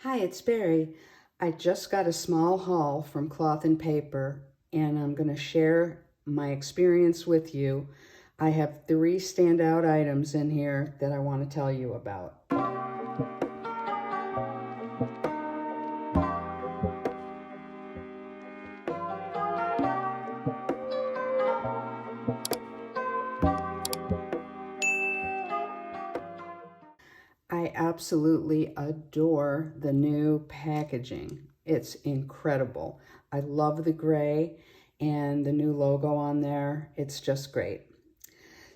Hi, it's Barry. I just got a small haul from Cloth and Paper, and I'm going to share my experience with you. I have 3 standout items in here that I want to tell you about. I absolutely adore the new packaging. It's incredible. I love the gray and the new logo on there. It's just great.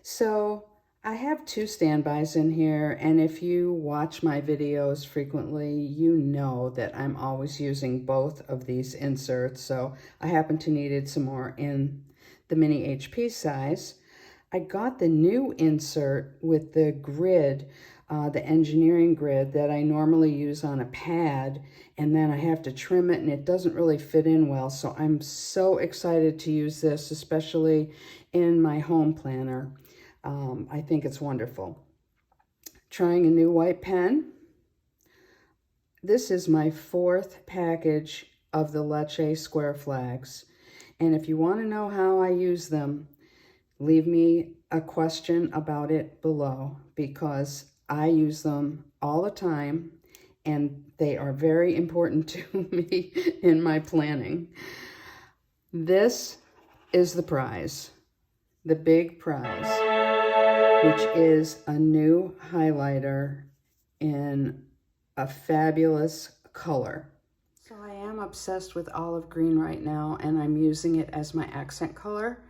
So I have 2 standbys in here, and if you watch my videos frequently, you know that I'm always using both of these inserts. So I happen to needed some more in the mini HP size. I got the new insert with the grid, the engineering grid that I normally use on a pad, and then I have to trim it and it doesn't really fit in well. So I'm so excited to use this, especially in my home planner. I think it's wonderful. Trying a new white pen. This is my 4th package of the Lecce square flags. And if you want to know how I use them, leave me a question about it below, because I use them all the time and they are very important to me in my planning. This is the prize, the big prize, which is a new highlighter in a fabulous color. So I am obsessed with olive green right now, and I'm using it as my accent color.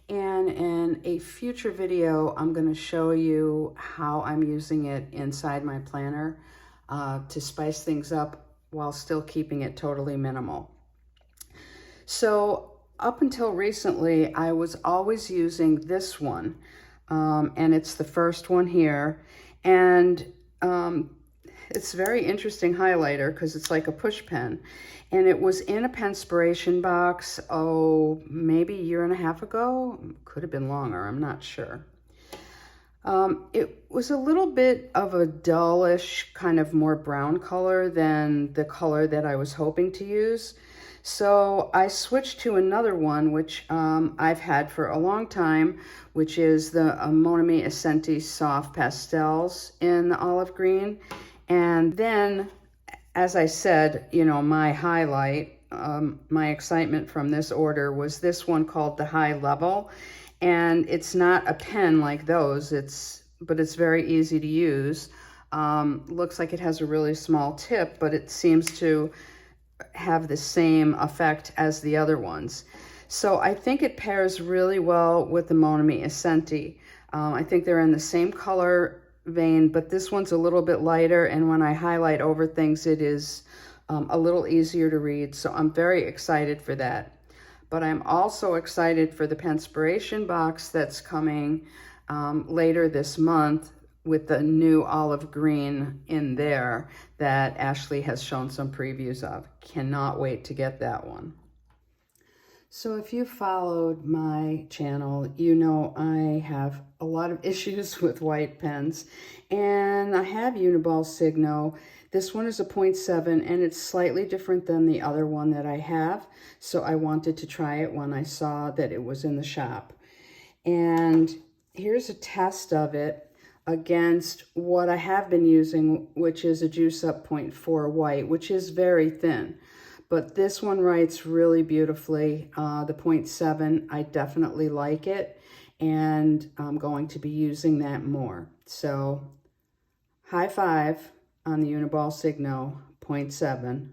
And in a future video, I'm going to show you how I'm using it inside my planner to spice things up while still keeping it totally minimal. So up until recently, I was always using this one, and it's the first one here. And it's a very interesting highlighter because it's like a push pen. And it was in a Penspiration box, maybe a year and a half ago. Could have been longer, I'm not sure. It was a little bit of a dullish, kind of more brown color than the color that I was hoping to use. So I switched to another one, which I've had for a long time, which is the Monami Ascenti Soft Pastels in the olive green. And then, as I said, you know, my highlight, my excitement from this order was this one called the High Level. And it's not a pen like those, but it's very easy to use. Looks like it has a really small tip, but it seems to have the same effect as the other ones. So I think it pairs really well with the Monami Ascenti. I think they're in the same color vein, but this one's a little bit lighter, and when I highlight over things, it is a little easier to read. So I'm very excited for that. But I'm also excited for the Penspiration box that's coming later this month with the new olive green in there that Ashley has shown some previews of. Cannot wait to get that one. So if you followed my channel, you know I have a lot of issues with white pens, and I have Uniball Signo. This one is a 0.7, and it's slightly different than the other one that I have, so I wanted to try it when I saw that it was in the shop. And here's a test of it against what I have been using, which is a Juice Up 0.4 white, which is very thin. But this one writes really beautifully. The 0.7, I definitely like it, and I'm going to be using that more. So high five on the Uniball Signo 0.7.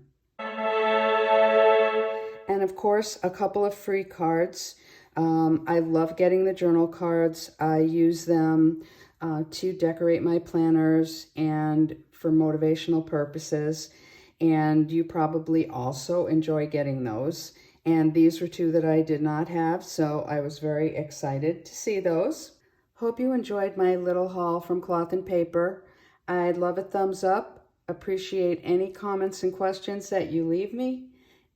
And of course, a couple of free cards. I love getting the journal cards. I use them to decorate my planners and for motivational purposes. And you probably also enjoy getting those. And these were 2 that I did not have, so I was very excited to see those. Hope you enjoyed my little haul from Cloth and Paper. I'd love a thumbs up, appreciate any comments and questions that you leave me,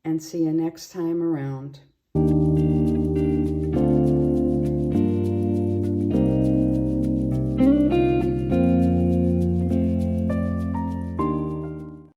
and see you next time around.